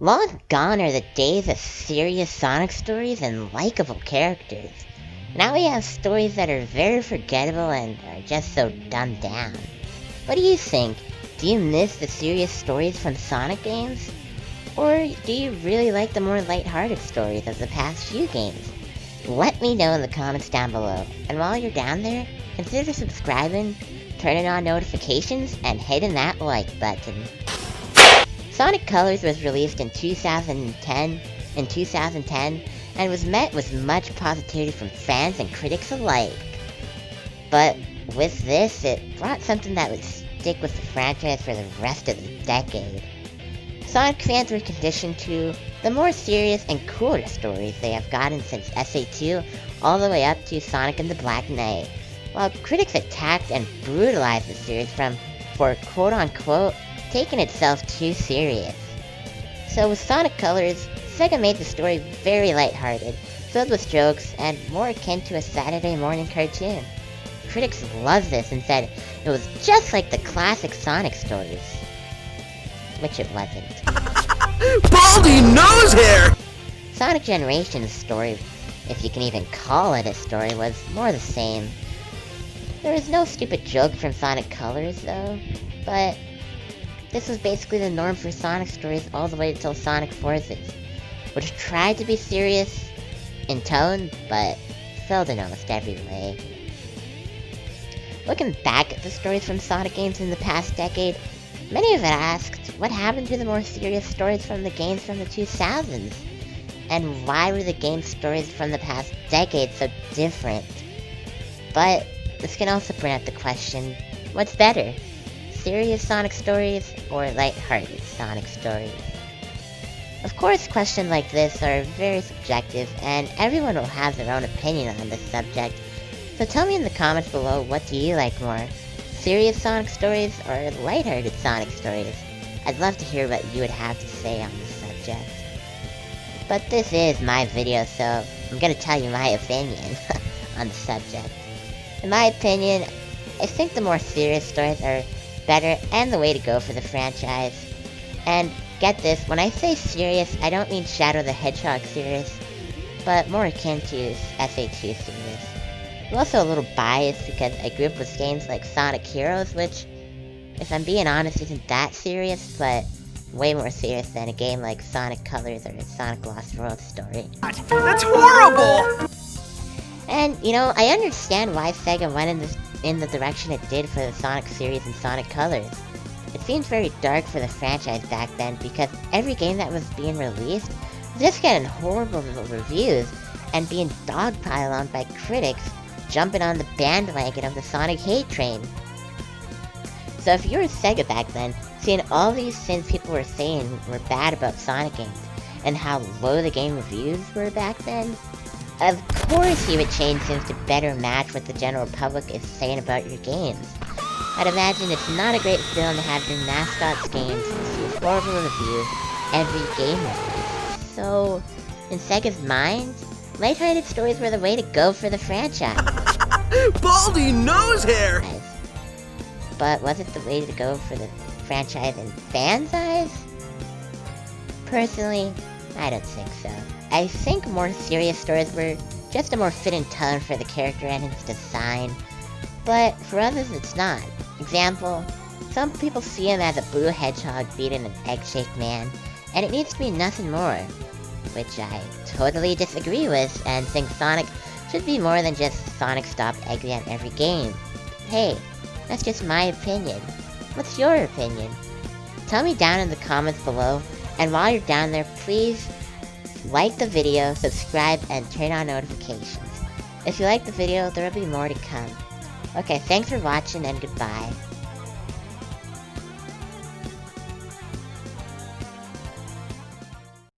Long gone are the days of serious Sonic stories and likable characters. Now we have stories that are very forgettable and are just so dumbed down. What do you think? Do you miss the serious stories from Sonic games? Or do you really like the more lighthearted stories of the past few games? Let me know in the comments down below. And while you're down there, consider subscribing, turning on notifications, and hitting that like button. Sonic Colors was released in 2010 and was met with much positivity from fans and critics alike. But with this, it brought something that would stick with the franchise for the rest of the decade. Sonic fans were conditioned to the more serious and cooler stories they have gotten since SA2 all the way up to Sonic and the Black Knight, while critics attacked and brutalized the series for quote-unquote taking itself too serious. So with Sonic Colors, Sega made the story very lighthearted, filled with jokes, and more akin to a Saturday morning cartoon. Critics loved this and said it was just like the classic Sonic stories. Which it wasn't. Baldy nose hair! Sonic Generations' story, if you can even call it a story, was more the same. There was no stupid joke from Sonic Colors though, but this was basically the norm for Sonic stories all the way until Sonic Forces, which tried to be serious in tone, but failed in almost every way. Looking back at the stories from Sonic games in the past decade, many have asked what happened to the more serious stories from the games from the 2000s, and why were the game stories from the past decade so different? But this can also bring up the question, what's better? Serious Sonic stories or lighthearted Sonic stories? Of course, questions like this are very subjective, and everyone will have their own opinion on this subject. So tell me in the comments below, what do you like more? Serious Sonic stories or lighthearted Sonic stories? I'd love to hear what you would have to say on this subject. But this is my video, so I'm gonna tell you my opinion on the subject. In my opinion, I think the more serious stories are better and the way to go for the franchise. And get this, when I say serious, I don't mean Shadow the Hedgehog serious, but more akin to SA2 serious. I'm also a little biased because I grew up with games like Sonic Heroes, which, if I'm being honest, isn't that serious, but way more serious than a game like Sonic Colors or Sonic Lost World story. That's horrible! And, you know, I understand why Sega went in the direction it did for the Sonic series and Sonic Colors. It seems very dark for the franchise back then because every game that was being released was just getting horrible reviews and being dogpiled on by critics jumping on the bandwagon of the Sonic hate train. So if you were Sega back then, seeing all these things people were saying were bad about Sonic games and how low the game reviews were back then, of course you would change things to better match what the general public is saying about your games. I'd imagine it's not a great feeling to have your mascot's games receive horrible reviews every game release. So, in Sega's mind, lighthearted stories were the way to go for the franchise. Baldy nose hair! But was it the way to go for the franchise in fans' eyes? Personally, I don't think so. I think more serious stories were just a more fitting tone for the character and his design, but for others it's not. Example, some people see him as a blue hedgehog beating an egg-shaped man, and it needs to be nothing more, which I totally disagree with and think Sonic should be more than just Sonic stop Eggman at every game. Hey, that's just my opinion. What's your opinion? Tell me down in the comments below, and while you're down there, please like the video, subscribe, and turn on notifications. If you like the video, there will be more to come. Okay, thanks for watching and goodbye.